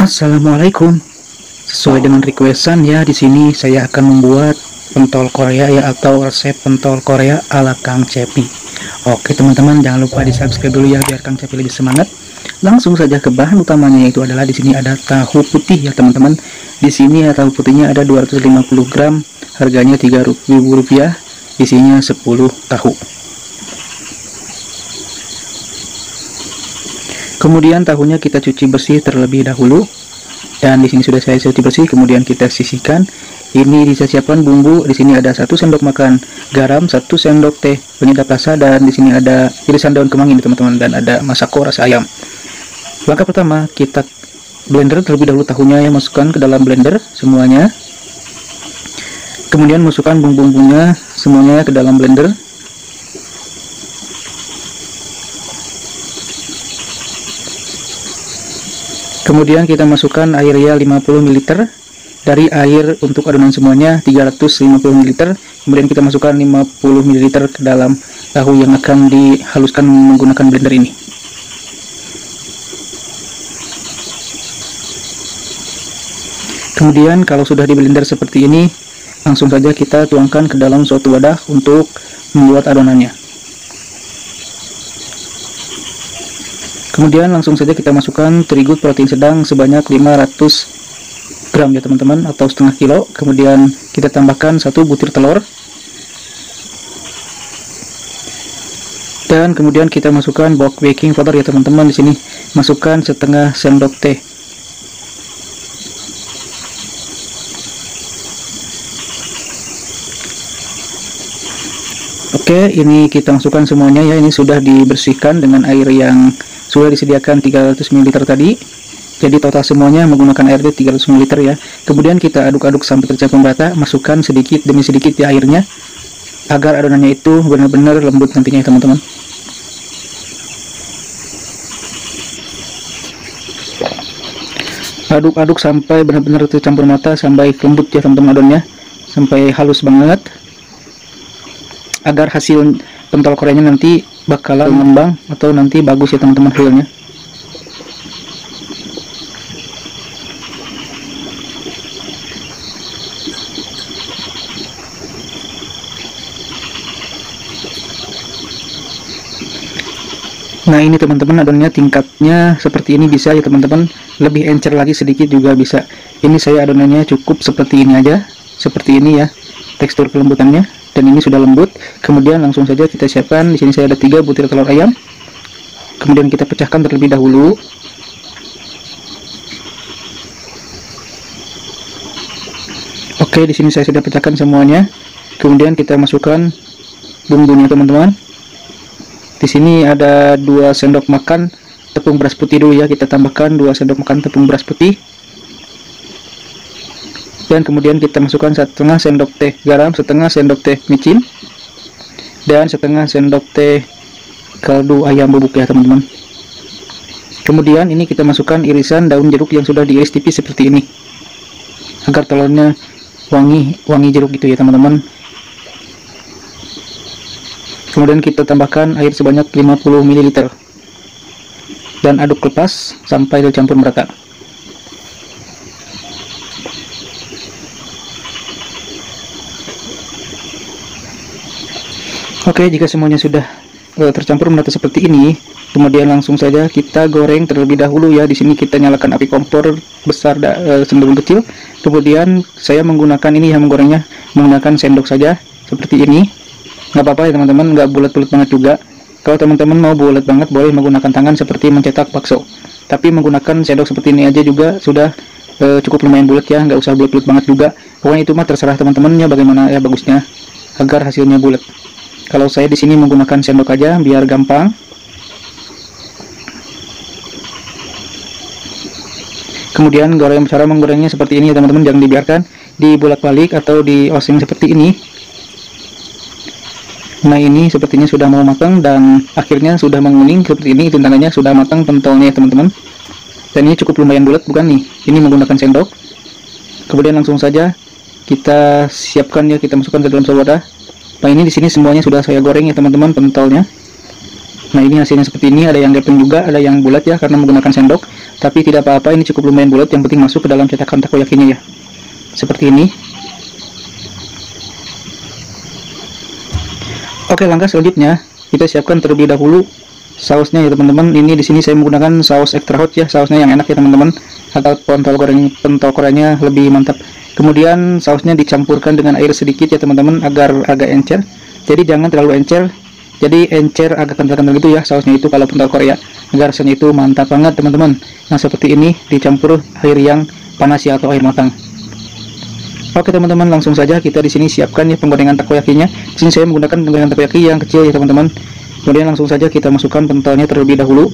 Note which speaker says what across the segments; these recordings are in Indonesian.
Speaker 1: Assalamualaikum. Sesuai dengan requestan ya, di sini saya akan membuat pentol Korea ya, atau resep pentol Korea ala Kang Cepi. Oke teman-teman, jangan lupa di subscribe dulu ya biar Kang Cepi lebih semangat. Langsung saja ke bahan utamanya, yaitu adalah di sini ada tahu putih ya teman-teman. Di sini ya tahu putihnya ada 250 gram, harganya Rp3.000. Isinya 10 tahu. Kemudian tahunya kita cuci bersih terlebih dahulu, dan di sini sudah saya cuci bersih. Kemudian kita sisihkan. Ini bisa siapkan bumbu. Di sini ada 1 sendok makan garam, 1 sendok teh penyedap rasa, dan di sini ada irisan daun kemangi teman-teman, dan ada masako rasa ayam. Langkah pertama, kita blender terlebih dahulu tahunya ya, masukkan ke dalam blender semuanya. Kemudian masukkan bumbu-bumbunya semuanya ke dalam blender. Kemudian kita masukkan airnya 50 ml. Dari air untuk adonan semuanya 350 ml. Kemudian kita masukkan 50 ml ke dalam tahu yang akan dihaluskan menggunakan blender ini. Kemudian kalau sudah di blender seperti ini, langsung saja kita tuangkan ke dalam suatu wadah untuk membuat adonannya. Kemudian langsung saja kita masukkan terigu protein sedang sebanyak 500 gram ya teman-teman, atau setengah kilo. Kemudian kita tambahkan 1 butir telur, dan kemudian kita masukkan bulk baking powder ya teman-teman. Di sini masukkan setengah sendok teh. Oke, ini kita masukkan semuanya ya. Ini sudah dibersihkan dengan air yang sudah disediakan 300 ml tadi. Jadi total semuanya menggunakan air 300 ml ya. Kemudian kita aduk-aduk sampai tercampur merata. Masukkan sedikit demi sedikit ya airnya, agar adonannya itu benar-benar lembut nantinya ya teman-teman. Aduk-aduk sampai benar-benar tercampur merata, sampai lembut ya teman-teman adonannya, sampai halus banget, agar hasil pentol Koreanya nanti bakalan mengembang atau nanti bagus ya teman-teman hasilnya. Nah ini teman-teman adonannya tingkatnya seperti ini bisa ya teman-teman, lebih encer lagi sedikit juga bisa. Ini saya adonannya cukup seperti ini aja, seperti ini ya tekstur kelembutannya, dan ini sudah lembut. Kemudian langsung saja kita siapkan. Di sini saya ada 3 butir telur ayam. Kemudian kita pecahkan terlebih dahulu. Oke, di sini saya sudah pecahkan semuanya. Kemudian kita masukkan bumbunya teman-teman. Di sini ada 2 sendok makan tepung beras putih dulu ya. Kita tambahkan 2 sendok makan tepung beras putih. Dan kemudian kita masukkan setengah sendok teh garam, setengah sendok teh micin, dan setengah sendok teh kaldu ayam bubuk ya teman-teman. Kemudian ini kita masukkan irisan daun jeruk yang sudah diiris tipis seperti ini, agar telurnya wangi jeruk gitu ya teman-teman. Kemudian kita tambahkan air sebanyak 50 ml dan aduk lepas sampai tercampur merata. Oke, jika semuanya sudah tercampur merata seperti ini, kemudian langsung saja kita goreng terlebih dahulu ya. Di sini kita nyalakan api kompor besar cenderung kecil. Kemudian saya menggunakan ini yang menggorengnya menggunakan sendok saja seperti ini. Nggak apa-apa ya teman-teman, nggak bulat-bulat banget juga. Kalau teman-teman mau bulat banget, boleh menggunakan tangan seperti mencetak bakso. Tapi menggunakan sendok seperti ini aja juga sudah cukup lumayan bulat ya, nggak usah bulat-bulat banget juga. Pokoknya itu mah terserah teman-temannya bagaimana ya bagusnya agar hasilnya bulat. Kalau saya di sini menggunakan sendok aja biar gampang. Kemudian cara menggorengnya seperti ini ya teman-teman, jangan dibiarkan dibolak-balik atau di oseng seperti ini. Nah ini sepertinya sudah mau matang dan akhirnya sudah menguning seperti ini, itu tandanya sudah matang pentolnya ya teman-teman. Dan ini cukup lumayan bulat bukan nih? Ini menggunakan sendok. Kemudian langsung saja kita siapkan ya, kita masukkan ke dalam sebuah wadah. Nah ini di sini semuanya sudah saya goreng ya teman-teman pentolnya. Nah ini hasilnya seperti ini, ada yang gepeng juga, ada yang bulat ya karena menggunakan sendok. tapi tidak apa-apa, ini cukup lumayan bulat, yang penting masuk ke dalam cetakan takoyakinya ya, seperti ini. Oke, langkah selanjutnya kita siapkan terlebih dahulu sausnya ya teman-teman. Ini di sini saya menggunakan saus extra hot ya, sausnya yang enak ya teman-teman, atau pentol gorengnya lebih mantap. Kemudian sausnya dicampurkan dengan air sedikit ya teman-teman, agar agak encer. Jadi jangan terlalu encer, jadi encer agak kental-kental gitu ya sausnya itu kalau pentol Korea, agar rasanya itu mantap banget teman-teman. Nah seperti ini, dicampur air yang panas ya, atau air matang. Oke teman-teman, langsung saja kita di sini siapkan ya penggorengan takoyakinya. Di sini saya menggunakan penggorengan takoyaki yang kecil ya teman-teman. Kemudian langsung saja kita masukkan pentolnya terlebih dahulu.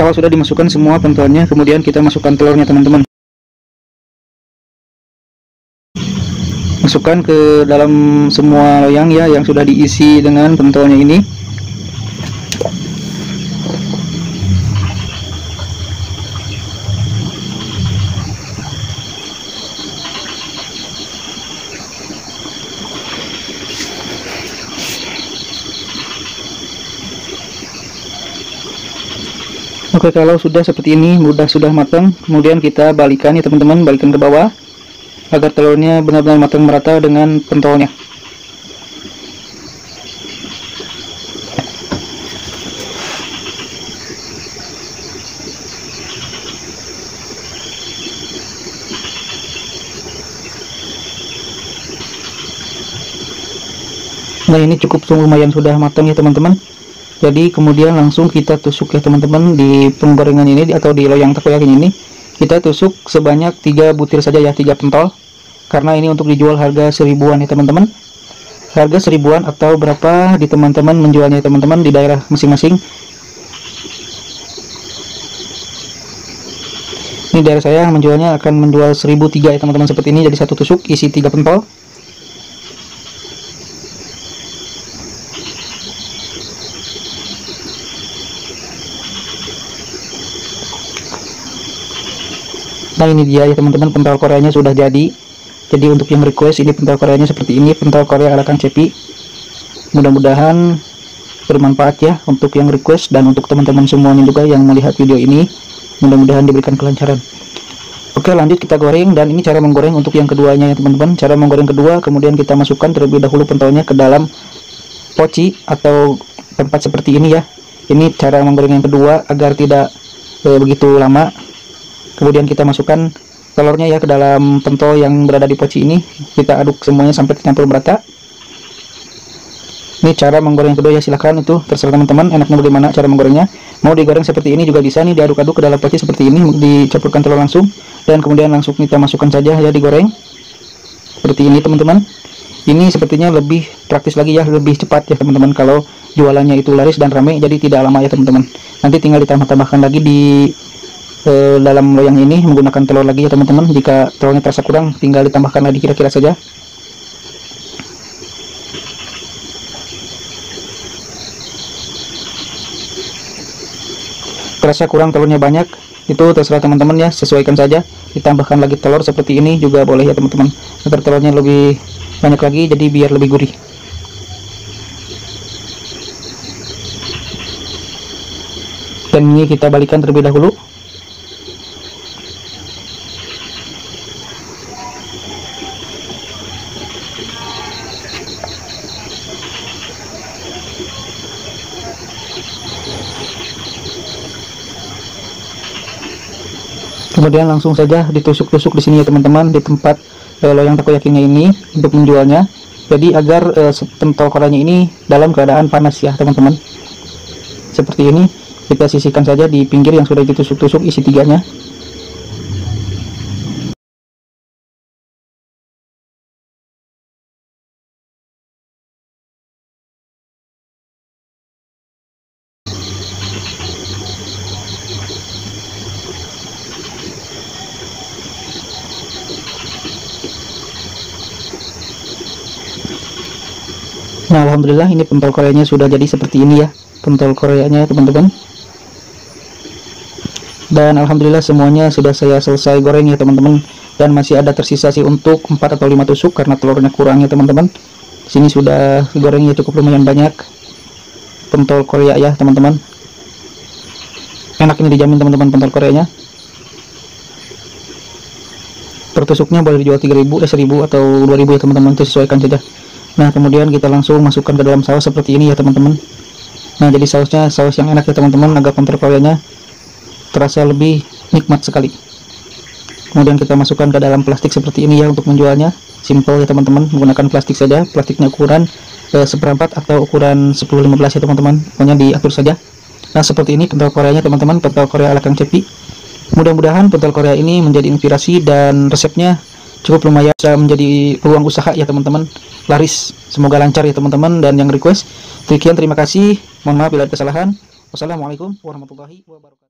Speaker 1: Kalau sudah dimasukkan semua pentolnya, kemudian kita masukkan telurnya teman-teman. Masukkan ke dalam semua loyang ya yang sudah diisi dengan pentolnya ini. Oke, kalau sudah seperti ini, sudah matang, kemudian kita balikan ya teman-teman, balikan ke bawah agar telurnya benar-benar matang merata dengan pentolnya. Nah ini cukup lumayan sudah matang ya teman-teman. Jadi kemudian langsung kita tusuk ya teman-teman di penggorengan ini, atau di loyang takoyaki ini. Kita tusuk sebanyak 3 butir saja ya, 3 pentol. Karena ini untuk dijual harga 1000-an ya teman-teman. Harga 1000-an atau berapa di teman-teman menjualnya teman-teman di daerah masing-masing. Ini daerah saya menjualnya akan menjual 1003 ya teman-teman, seperti ini. Jadi satu tusuk isi 3 pentol. Nah ini dia ya teman-teman, pentol Koreanya sudah jadi. Jadi untuk yang request, ini pentol Koreanya seperti ini, pentol Korea ala Kang Cepi. Mudah-mudahan bermanfaat ya untuk yang request, dan untuk teman-teman semuanya juga yang melihat video ini, mudah-mudahan diberikan kelancaran. Oke, lanjut kita goreng. Dan ini cara menggoreng untuk yang keduanya ya teman-teman. Cara menggoreng kedua, kemudian kita masukkan terlebih dahulu pentolnya ke dalam poci atau tempat seperti ini ya. Ini cara menggoreng yang kedua agar tidak begitu lama. Kemudian kita masukkan telurnya ya ke dalam pentol yang berada di poci ini. Kita aduk semuanya sampai tercampur merata. Ini cara menggoreng kedua ya, silahkan itu terserah teman-teman enaknya bagaimana cara menggorengnya. Mau digoreng seperti ini juga bisa nih, diaduk-aduk ke dalam poci seperti ini, dicampurkan telur langsung, dan kemudian langsung kita masukkan saja ya, digoreng seperti ini teman-teman. Ini sepertinya lebih praktis lagi ya, lebih cepat ya teman-teman kalau jualannya itu laris dan ramai, jadi tidak lama ya teman-teman. Nanti tinggal ditambah-tambahkan lagi di dalam loyang ini menggunakan telur lagi ya teman-teman. Jika telurnya terasa kurang, tinggal ditambahkan lagi kira-kira saja. Terasa kurang telurnya banyak, itu terserah teman-teman ya, sesuaikan saja. Ditambahkan lagi telur seperti ini juga boleh ya teman-teman, agar telurnya lebih banyak lagi, jadi biar lebih gurih. Dan ini kita balikan terlebih dahulu. Kemudian langsung saja ditusuk-tusuk di sini ya teman-teman, di tempat loyang takoyakinya ini untuk menjualnya. Jadi agar pentol Koreanya ini dalam keadaan panas ya teman-teman. Seperti ini, kita sisihkan saja di pinggir yang sudah ditusuk-tusuk isi tiganya. Nah alhamdulillah ini pentol Koreanya sudah jadi seperti ini ya, pentol Koreanya teman-teman. Dan alhamdulillah semuanya sudah saya selesai goreng ya teman-teman. Dan masih ada tersisa sih untuk 4 atau 5 tusuk karena telurnya kurang ya teman-teman. Sini sudah gorengnya cukup lumayan banyak. Pentol Korea ya teman-teman. Enak ini dijamin teman-teman pentol Koreanya. Per tusuknya boleh dijual 3.000, 1.000 atau 2.000 ya teman-teman, disesuaikan saja. Nah kemudian kita langsung masukkan ke dalam saus seperti ini ya teman-teman. Nah jadi sausnya saus yang enak ya teman-teman, agar pentol Koreanya terasa lebih nikmat sekali. Kemudian kita masukkan ke dalam plastik seperti ini ya untuk menjualnya. Simple ya teman-teman, menggunakan plastik saja. Plastiknya ukuran seperempat atau ukuran 10-15 ya teman-teman, pokoknya diatur saja. Nah seperti ini pentol Koreanya teman-teman, pentol Korea ala Kang Cepi. Mudah-mudahan pentol Korea ini menjadi inspirasi dan resepnya cukup lumayan bisa menjadi peluang usaha ya teman-teman, laris. Semoga lancar ya teman-teman. Dan yang request, sekian, terima kasih, mohon maaf bila ada kesalahan. Wassalamualaikum warahmatullahi wabarakatuh.